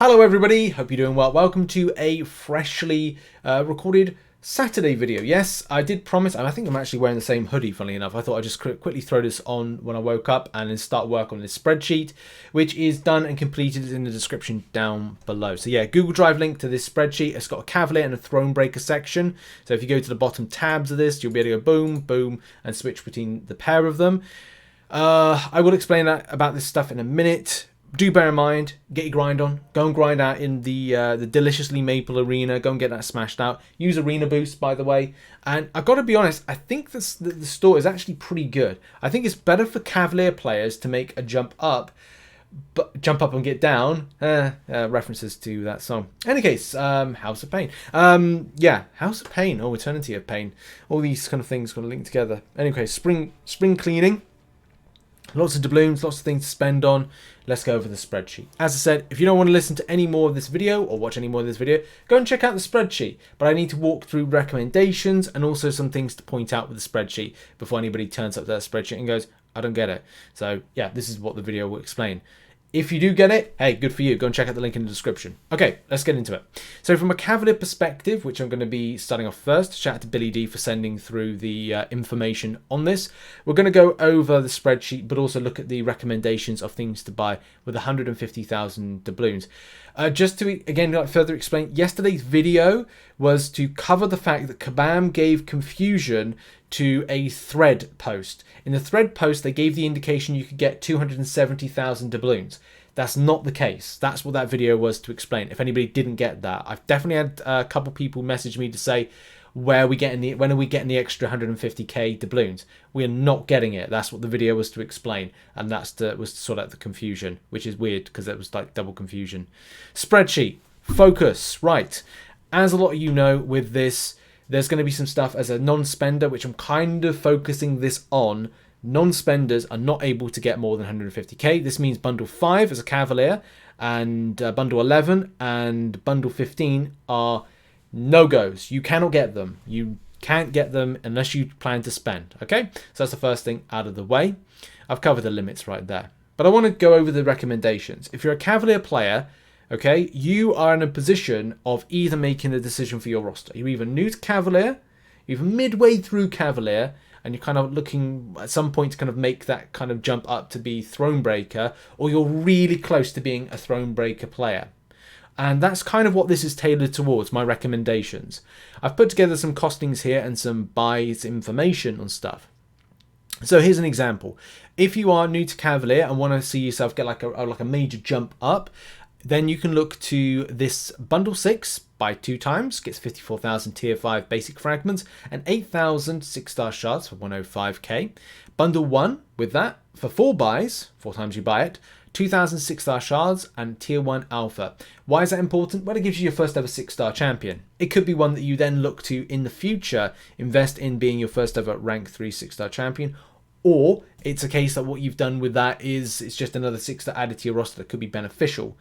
Hello everybody, hope you're doing well. Welcome to a freshly recorded Saturday video. Yes, I did promise, and I think I'm actually wearing the same hoodie, funnily enough. I thought I'd just quickly throw this on when I woke up and then start work on this spreadsheet, which is done and completed in the description down below. So yeah, Google Drive link to this spreadsheet. It's got a Cavalier and a Thronebreaker section. So if you go to the bottom tabs of this, you'll be able to go boom, boom, and switch between the pair of them. I will explain about this stuff in a minute. Do bear in mind, get your grind on. Go and grind out in the deliciously maple arena. Go and get that smashed out. Use Arena Boost, by the way. And I've got to be honest, I think the store is actually pretty good. I think it's better for Cavalier players to make a jump up and get down. References to that song. In any case, House of Pain. Yeah, House of Pain. Oh, Eternity of Pain. All these kind of things got to link together. Anyway, spring cleaning. Lots of doubloons, lots of things to spend on. Let's go over the spreadsheet. As I said, if you don't want to listen to any more of this video or watch any more of this video, go and check out the spreadsheet. But I need to walk through recommendations and also some things to point out with the spreadsheet before anybody turns up to that spreadsheet and goes, I don't get it. So yeah, this is what the video will explain. If you do get it, hey, good for you. Go and check out the link in the description. Okay, let's get into it. So from a Cavalier perspective, which I'm going to be starting off first, shout out to Billy D for sending through the information on this. We're going to go over the spreadsheet, but also look at the recommendations of things to buy with 150,000 doubloons. Just to, again, further explain, yesterday's video was to cover the fact that Kabam gave confusion to a thread post. In the thread post, they gave the indication you could get 270,000 doubloons. That's not the case. That's what that video was to explain. If anybody didn't get that, I've definitely had a couple people message me to say, when are we getting the extra 150k doubloons? We are not getting it. That's what the video was to explain, and was to sort out the confusion, which is weird because it was like double confusion. Spreadsheet focus, right? As a lot of you know, with this, there's going to be some stuff as a non-spender, which I'm kind of focusing this on. Non-spenders are not able to get more than 150k. This means bundle 5 as a Cavalier and bundle 11 and bundle 15 are no-goes. You cannot get them. You can't get them unless you plan to spend. Okay, so that's the first thing out of the way. I've covered the limits right there. But I want to go over the recommendations. If you're a Cavalier player, okay, you are in a position of either making the decision for your roster. You're either new to Cavalier, you're midway through Cavalier, and you're kind of looking at some point to kind of make that kind of jump up to be Thronebreaker, or you're really close to being a Thronebreaker player. And that's kind of what this is tailored towards, my recommendations. I've put together some costings here and some buys information on stuff. So here's an example. If you are new to Cavalier and want to see yourself get like a major jump up, then you can look to this bundle 6 by 2 times, gets 54,000 tier 5 basic fragments and 8,000 6-star shards for 105k. Bundle 1 with that for 4 buys, 4 times you buy it, 2,000 6-star shards and tier 1 alpha. Why is that important? Well, it gives you your first ever 6-star champion. It could be one that you then look to in the future, invest in being your first ever rank 3 6-star champion. Or it's a case that what you've done with that is it's just another 6-star added to your roster that could be beneficial.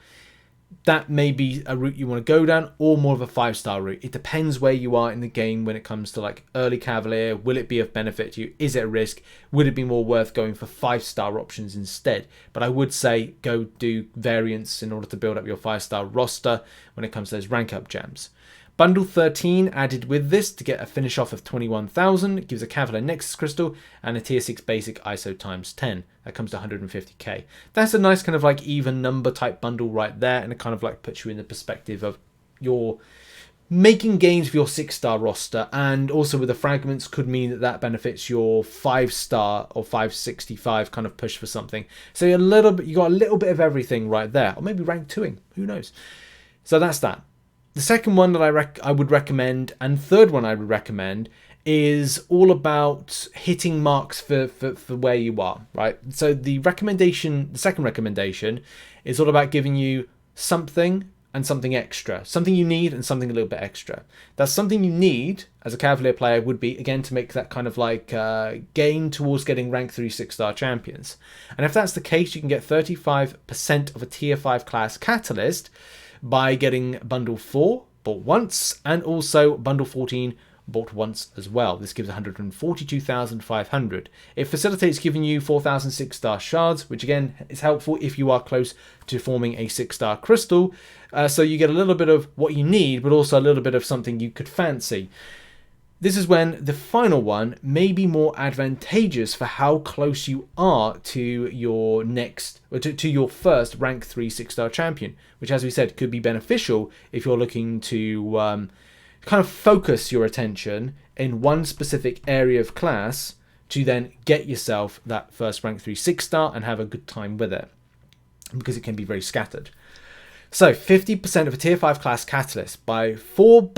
That may be a route you want to go down, or more of a 5-star route. It depends where you are in the game when it comes to like early Cavalier. Will it be of benefit to you? Is it a risk? Would it be more worth going for 5-star options instead? But I would say go do variants in order to build up your 5-star roster when it comes to those rank up gems. Bundle 13 added with this to get a finish off of 21,000. It gives a Cavalier Nexus Crystal and a tier 6 basic ISO times 10. That comes to 150k. That's a nice kind of like even number type bundle right there, and it kind of like puts you in the perspective of your making gains for your 6-star roster, and also with the fragments could mean that benefits your 5-star or 565 kind of push for something. So you got a little bit of everything right there, or maybe rank 2ing, who knows. So that's that. The second one that I would recommend, and third one I would recommend, is all about hitting marks for where you are, right? So the second recommendation is all about giving you something and something extra. Something you need and something a little bit extra. That's something you need as a Cavalier player would be, again, to make that kind of like gain towards getting rank 3 6-star champions. And if that's the case, you can get 35% of a tier 5 class catalyst by getting bundle 4 bought once, and also bundle 14 bought once as well. This gives 142,500. It facilitates giving you 4,000 6-star shards, which again is helpful if you are close to forming a 6-star crystal. So you get a little bit of what you need, but also a little bit of something you could fancy. This is when the final one may be more advantageous for how close you are to your next, or to your first rank 3 6-star champion, which, as we said, could be beneficial if you're looking to kind of focus your attention in one specific area of class to then get yourself that first rank 3 6-star and have a good time with it, because it can be very scattered. So 50% of a tier 5 class catalyst by 5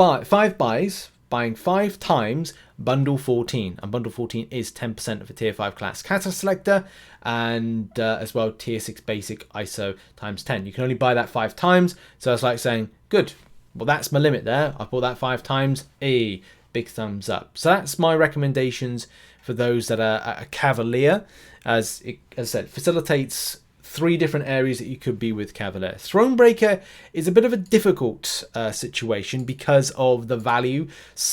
buys, buying 5 times bundle 14, and bundle 14 is 10% of a tier 5 class catalyst selector, and as well tier 6 basic ISO times 10. You can only buy that 5 times, so it's like saying, good, well that's my limit there, I bought that 5 times, big thumbs up. So that's my recommendations for those that are a Cavalier, as I said, facilitates 3 different areas that you could be with Cavalier. Thronebreaker is a bit of a difficult situation because of the value.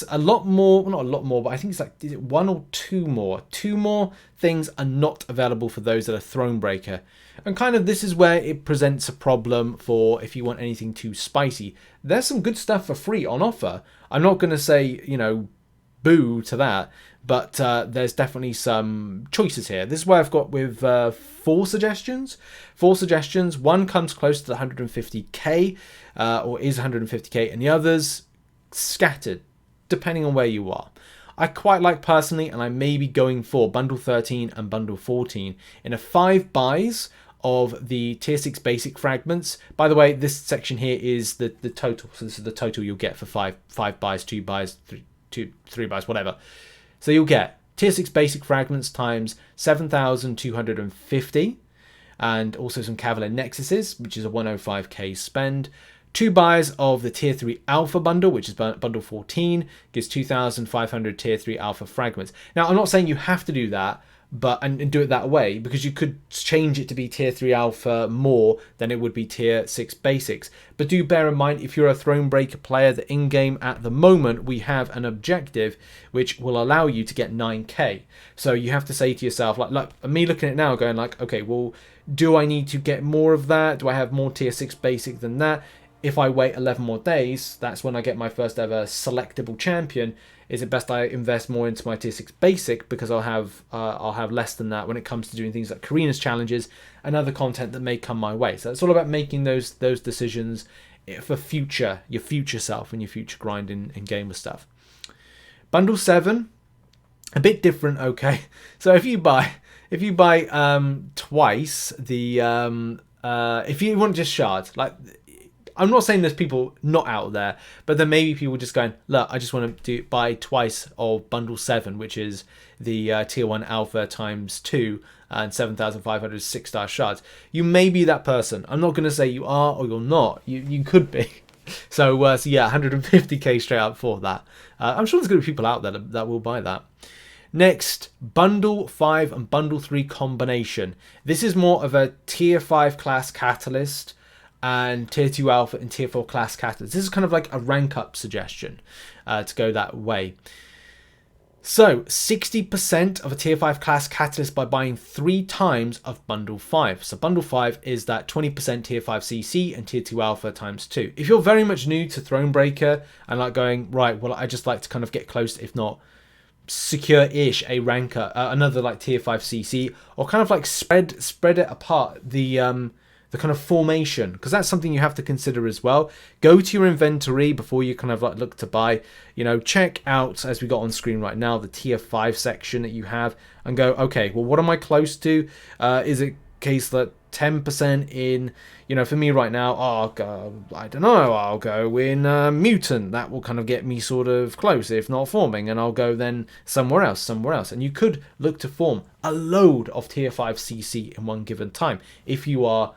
A lot more, well, not a lot more, but I think it's like 1 or 2 more. 2 more things are not available for those that are Thronebreaker. And kind of this is where it presents a problem for if you want anything too spicy. There's some good stuff for free on offer. I'm not going to say, you know, boo to that, but there's definitely some choices here. This is where I've got with 4 suggestions. 4 suggestions. One comes close to the 150k, or is 150k, and the others scattered, depending on where you are. I quite like personally, and I may be going for bundle 13 and bundle 14 in a 5 buys of the tier 6 basic fragments. By the way, this section here is the total. So this is the total you'll get for 5 buys, 2 buys, 3 buys, whatever. So you'll get tier 6 basic fragments times 7,250, and also some Cavalier Nexuses, which is a 105k spend. 2 buys of the tier 3 alpha bundle, which is bundle 14, gives 2,500 tier 3 alpha fragments. Now, I'm not saying you have to do that, but and do it that way, because you could change it to be tier 3 alpha more than it would be tier 6 basics. But do bear in mind, if you're a Thronebreaker player, the in-game at the moment we have an objective which will allow you to get 9k. So you have to say to yourself, like me looking at it now going like, okay, well, do I need to get more of that? Do I have more tier 6 basic than that? If I wait 11 more days, that's when I get my first ever selectable champion. Is it best I invest more into my tier 6 basic, because I'll have less than that when it comes to doing things like Karina's challenges and other content that may come my way. So it's all about making those decisions for your future self and your future grind in gamer stuff. Bundle 7, a bit different, okay. So if you buy twice the if you want just shards, like, I'm not saying there's people not out there, but there may be people just going, look, I just want to buy twice of bundle 7, which is the tier 1 alpha times 2 and 7,500 6-star shards. You may be that person. I'm not going to say you are or you're not. You could be. So yeah, 150k straight up for that. I'm sure there's going to be people out there that will buy that. Next, bundle 5 and bundle 3 combination. This is more of a tier 5 class catalyst and tier 2 alpha and tier 4 class catalyst. This is kind of like a rank up suggestion to go that way. So 60% of a tier 5 class catalyst by buying 3 times of bundle 5. So bundle 5 is that 20% tier 5 CC and tier 2 alpha times 2. If you're very much new to Thronebreaker and like going, right, well, I just like to kind of get close, if not secure-ish, a ranker, another like tier 5 CC, or kind of like spread it apart, the kind of formation, because that's something you have to consider as well. Go to your inventory before you kind of like look to buy, you know, check out, as we got on screen right now, the tier 5 section that you have, and go, okay, well, what am I close to? Is it case that 10% in, you know, for me right now, I'll go, I don't know, I'll go in mutant. That will kind of get me sort of close, if not forming, and I'll go then somewhere else. And you could look to form a load of tier 5 CC in one given time if you are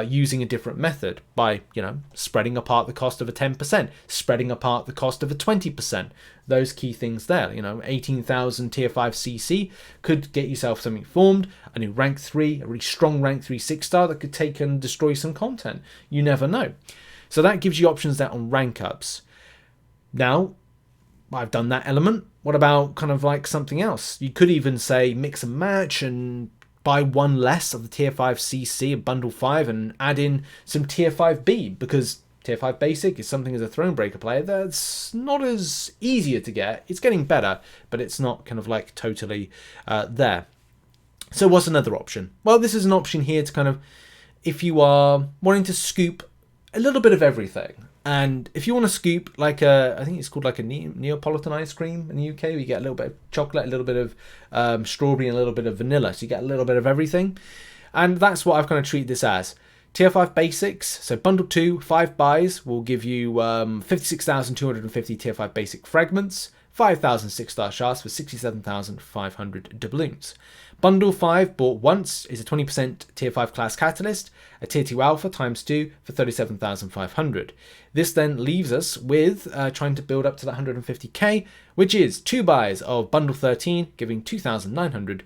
using a different method by, you know, spreading apart the cost of a 10%, spreading apart the cost of a 20%. Those key things there, you know, 18,000 tier 5 CC could get yourself something formed, a new rank 3, a really strong rank 3 6-star that could take and destroy some content. You never know. So that gives you options there on rank ups. Now, I've done that element. What about kind of like something else? You could even say mix and match and buy one less of the tier 5 CC of bundle 5 and add in some tier 5B, because tier 5 basic is something as a Thronebreaker player that's not as easier to get. It's getting better, but it's not kind of like totally there. So what's another option? Well, this is an option here to kind of, if you are wanting to scoop a little bit of everything. And if you want to scoop like I think it's called like a Neapolitan ice cream in the UK, where you get a little bit of chocolate, a little bit of strawberry, and a little bit of vanilla. So you get a little bit of everything. And that's what I've kind of treated this as. Tier 5 basics, so bundle 2, 5 buys will give you 56,250 tier 5 basic fragments, 5,000 6-star shards for 67,500 doubloons. Bundle 5 bought once is a 20% tier 5 class catalyst, a tier 2 alpha times 2 for 37,500. This then leaves us with trying to build up to that 150k, which is 2 buys of bundle 13, giving 2,900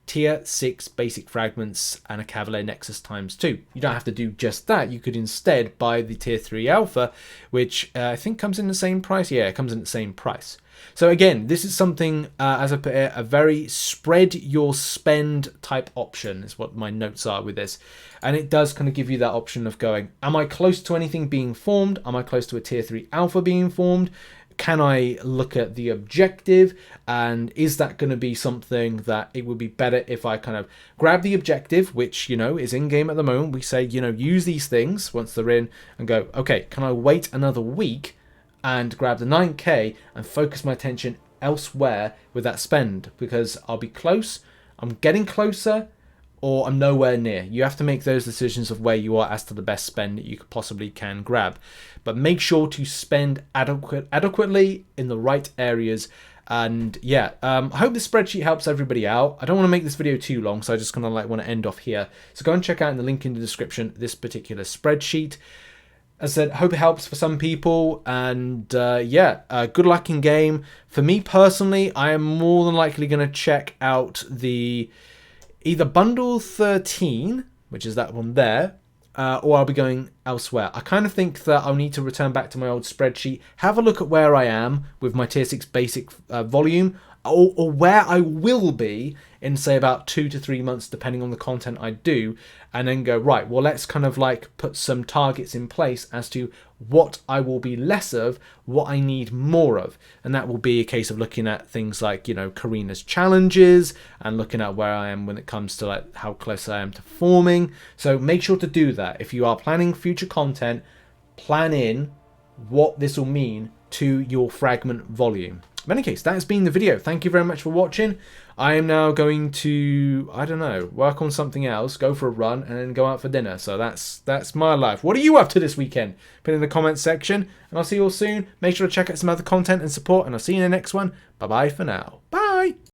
tier 6 basic fragments and a Cavalier Nexus times 2. You don't have to do just that. You could instead buy the tier 3 alpha, which I think comes in the same price. Yeah, it comes in the same price. So again, this is something, as I put it, a very spread your spend type option is what my notes are with this. And it does kind of give you that option of going, am I close to anything being formed? Am I close to a tier 3 alpha being formed? Can I look at the objective, and is that going to be something that it would be better if I kind of grab the objective, which, you know, is in game at the moment. We say, you know, use these things once they're in and go, okay, can I wait another week and grab the 9k and focus my attention elsewhere with that spend, because I'll be close, I'm getting closer, or I'm nowhere near. You have to make those decisions of where you are as to the best spend that you possibly can grab. But make sure to spend adequately in the right areas. And yeah, I hope this spreadsheet helps everybody out. I don't want to make this video too long, so I just kind of like want to end off here. So go and check out in the link in the description this particular spreadsheet. As I said, hope it helps for some people, and good luck in game. For me personally, I am more than likely going to check out the either bundle 13, which is that one there, or I'll be going elsewhere. I kind of think that I'll need to return back to my old spreadsheet, have a look at where I am with my tier 6 basic volume, or where I will be in, say, about 2 to 3 months, depending on the content I do, and then go, right, well, let's kind of like put some targets in place as to what I will be less of, what I need more of. And that will be a case of looking at things like, you know, Karina's challenges, and looking at where I am when it comes to like how close I am to forming. So make sure to do that. If you are planning future content, plan in what this will mean to your fragment volume. In any case, that has been the video. Thank you very much for watching. I am now going to, I don't know, work on something else, go for a run, and then go out for dinner. So that's my life. What are you up to this weekend? Put it in the comments section, and I'll see you all soon. Make sure to check out some other content and support, and I'll see you in the next one. Bye-bye for now. Bye!